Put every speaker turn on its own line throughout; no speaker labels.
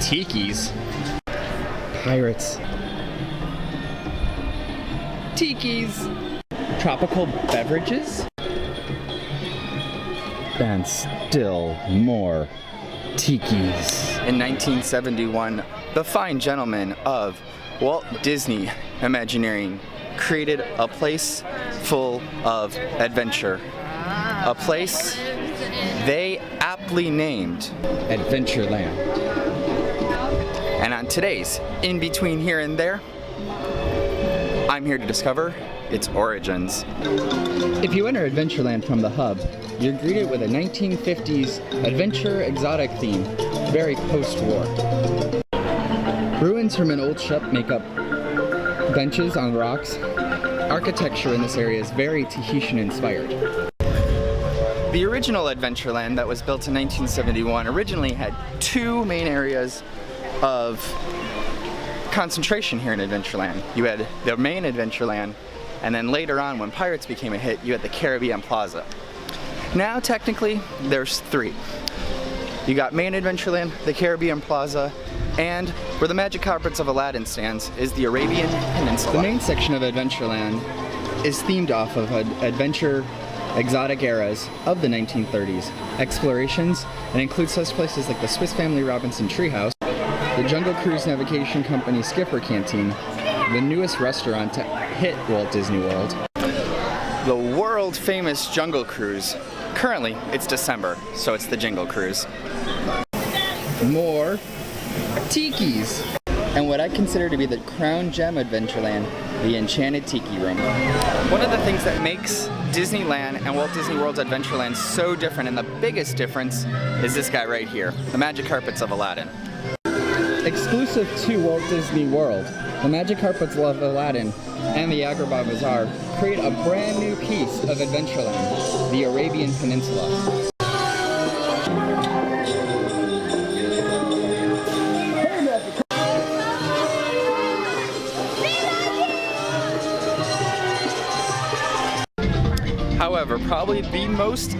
Tikis.
Pirates.
Tikis. Tropical beverages.
And still more Tikis.
In 1971, the fine gentlemen of Walt Disney Imagineering created a place full of adventure. A place they aptly named
Adventureland.
And on today's In Between Here and There, I'm here to discover its origins.
If you enter Adventureland from the hub, you're greeted with a 1950s adventure exotic theme, very post-war. Ruins from an old ship make up benches on rocks. Architecture in this area is very Tahitian inspired.
The original Adventureland that was built in 1971 originally had two main areas of concentration here in Adventureland. You had the main Adventureland, and then later on, when Pirates became a hit, you had the Caribbean Plaza. Now, technically, there's three. You got main Adventureland, the Caribbean Plaza, and where the Magic Carpets of Aladdin stands is the Arabian Peninsula.
The main section of Adventureland is themed off of adventure exotic eras of the 1930s, explorations, and includes such places like the Swiss Family Robinson Treehouse, the Jungle Cruise Navigation Company Skipper Canteen, the newest restaurant to hit Walt Disney World,
the world famous Jungle Cruise. Currently, it's December, so it's the Jingle Cruise.
more Tikis, and what I consider to be the crown gem Adventureland, the Enchanted Tiki Room.
One of the things that makes Disneyland and Walt Disney World's Adventureland so different, and the biggest difference, is this guy right here, the Magic Carpets of Aladdin.
Exclusive to Walt Disney World, the Magic Carpets of Aladdin and the Agrabah Bazaar create a brand new piece of Adventureland, the Arabian Peninsula.
However, probably the most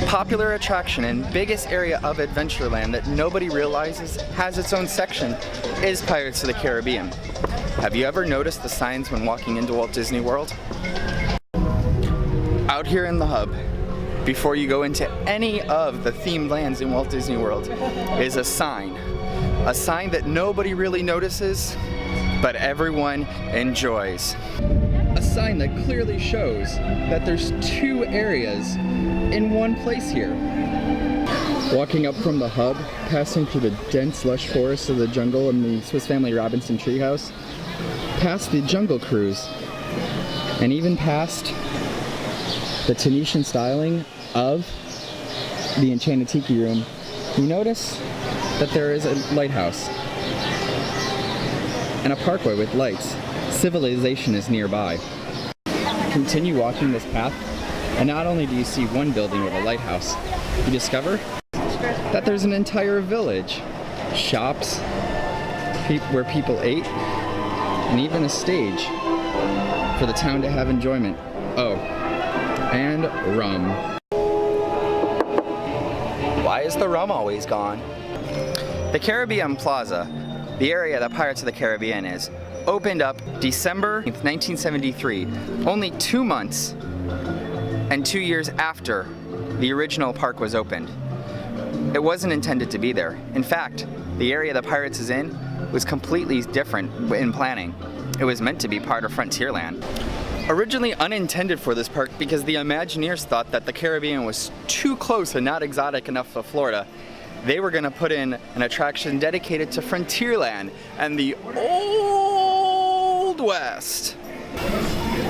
popular attraction and biggest area of Adventureland that nobody realizes has its own section is Pirates of the Caribbean. Have you ever noticed the signs when walking into Walt Disney World? Out here in the hub, before you go into any of the themed lands in Walt Disney World, is a sign that nobody really notices, but everyone enjoys.
A sign that clearly shows that there's two areas in one place here. Walking up from the hub, passing through the dense lush forests of the jungle and the Swiss Family Robinson Treehouse, past the Jungle Cruise, and even past the Tahitian styling of the Enchanted Tiki Room, you notice that there is a lighthouse and a parkway with lights. Civilization is nearby. Continue walking this path, and not only do you see one building with a lighthouse, you discover that there's an entire village, shops, where people ate, and even a stage for the town to have enjoyment. Oh, and rum.
Why is the rum always gone? The Caribbean Plaza, the area that Pirates of the Caribbean is, opened up December 1973, only 2 months and 2 years after the original park was opened. It wasn't intended to be there. In fact, the area that Pirates is in was completely different in planning. It was meant to be part of Frontierland. Originally unintended for this park because the Imagineers thought that the Caribbean was too close and not exotic enough for Florida. They were going to put in an attraction dedicated to Frontierland and the Old West.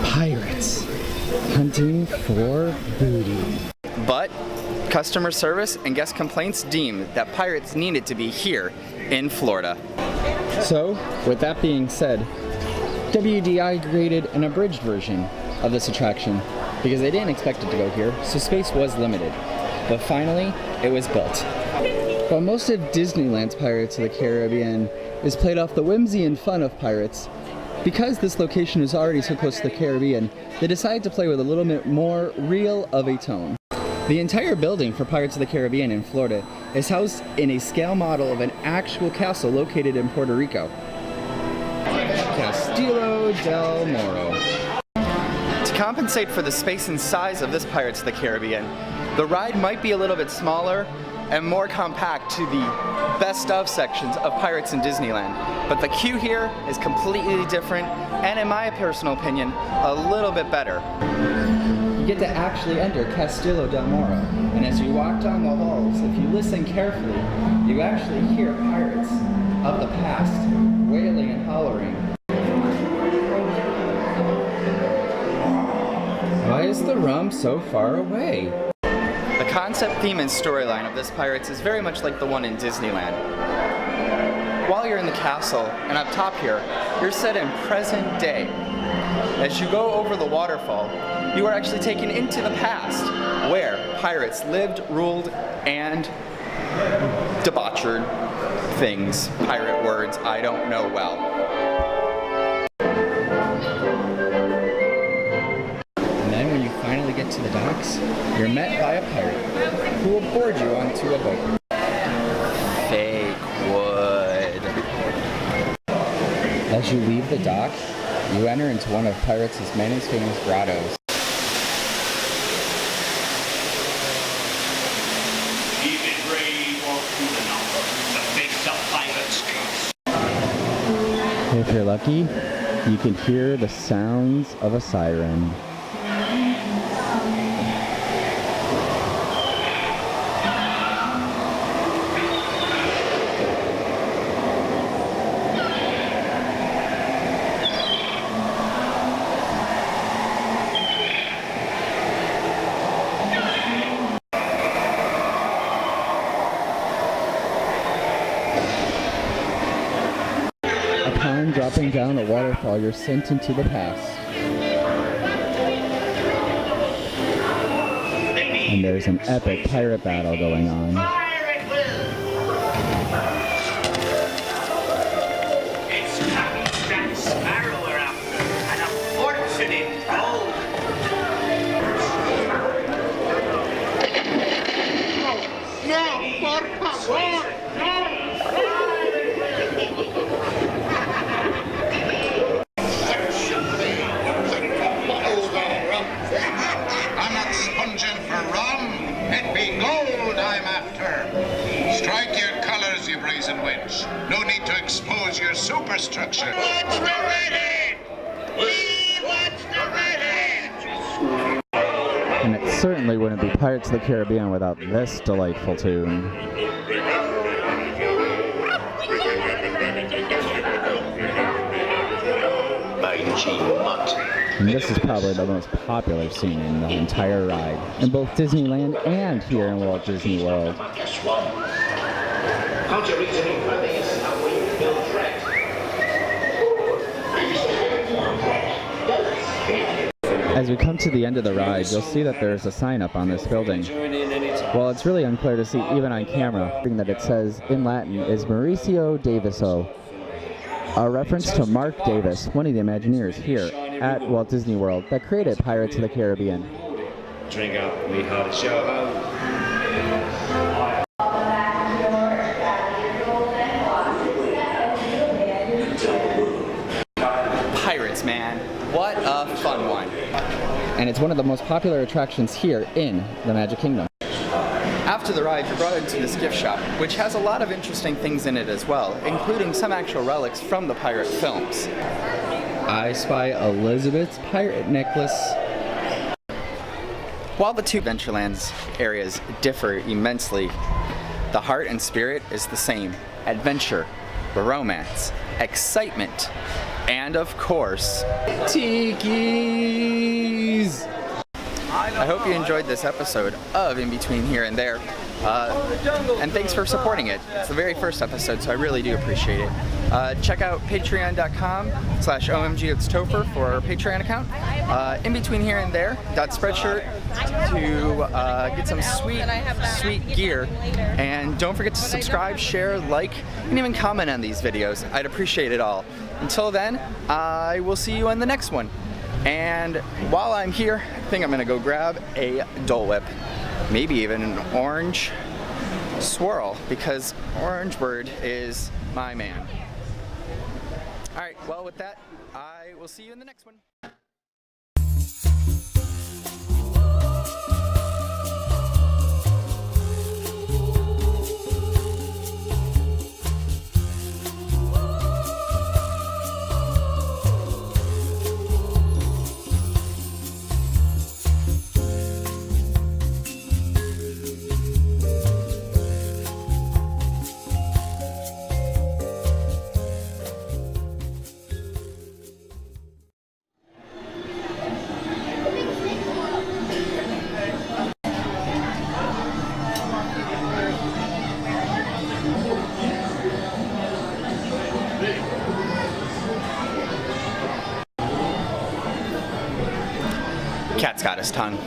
Pirates hunting for booty.
But customer service and guest complaints deemed that Pirates needed to be here in Florida.
So, with that being said, WDI created an abridged version of this attraction because they didn't expect it to go here, so space was limited. But finally, it was built. While most of Disneyland's Pirates of the Caribbean is played off the whimsy and fun of pirates, because this location is already so close to the Caribbean, they decided to play with a little bit more real of a tone. The entire building for Pirates of the Caribbean in Florida is housed in a scale model of an actual castle located in Puerto Rico. Castillo del Moro.
To compensate for the space and size of this Pirates of the Caribbean, the ride might be a little bit smaller and more compact to the best of sections of Pirates in Disneyland. But the queue here is completely different and, in my personal opinion, a little bit better.
You get to actually enter Castillo del Moro, and as you walk down the halls, if you listen carefully, you actually hear pirates of the past wailing and hollering. Why is the rum so far away?
The concept, theme, and storyline of this Pirates is very much like the one in Disneyland. While you're in the castle, and up top here, you're set in present day. As you go over the waterfall, you are actually taken into the past, where pirates lived, ruled, and debauched things. Pirate words I don't know well.
And then when you finally get to the docks, you're met by a pirate who will board you onto a boat.
Fake wood.
As you leave the dock, you enter into one of Pirates' many famous grottos.
Keep it brave, walk through the number to face the pirate's curse.
If you're lucky, you can hear the sounds of a siren. Upon dropping down a waterfall, you're sent into the past. And there's an epic pirate battle going on.
It's Captain Jack Sparrow we're after, and a fortune in gold. No, por favor,
I'm not sponging for rum. It be gold I'm after. Strike your colors, you brazen wench. No need to expose your superstructure. What's the ready? What's the ready?
And it certainly wouldn't be Pirates of the Caribbean without this delightful tune. And this is probably the most popular scene in the entire ride, in both Disneyland and here in Walt Disney World. As we come to the end of the ride, you'll see that there's a sign up on this building. Well, it's really unclear to see even on camera, that it says in Latin is Mauricio Daviso, a reference to Mark Davis, one of the Imagineers here at Walt Disney World that created Pirates of the Caribbean.
Drink up, we had a shout out.
Pirates, man. What a fun one.
And it's one of the most popular attractions here in the Magic Kingdom.
After the ride, you're brought into this gift shop, which has a lot of interesting things in it as well, including some actual relics from the pirate films.
I spy Elizabeth's pirate necklace.
While the two Adventureland's areas differ immensely, the heart and spirit is the same. Adventure, romance, excitement, and of course,
Tikis!
I hope you enjoyed this episode of In Between Here and There, and thanks for supporting it. It's the very first episode, so I really do appreciate it. Check out patreon.com/OMGIt'sTopher for our Patreon account. InbetweenHere&ThereThere.Spreadshirt to get some sweet gear. And don't forget to subscribe, share, like, and even comment on these videos. I'd appreciate it all. Until then, I will see you on the next one. And while I'm here, I think I'm gonna go grab a Dole Whip. Maybe even an orange swirl because Orange Bird is my man. All right, well, with that, I will see you in the next one. Cat's got his tongue.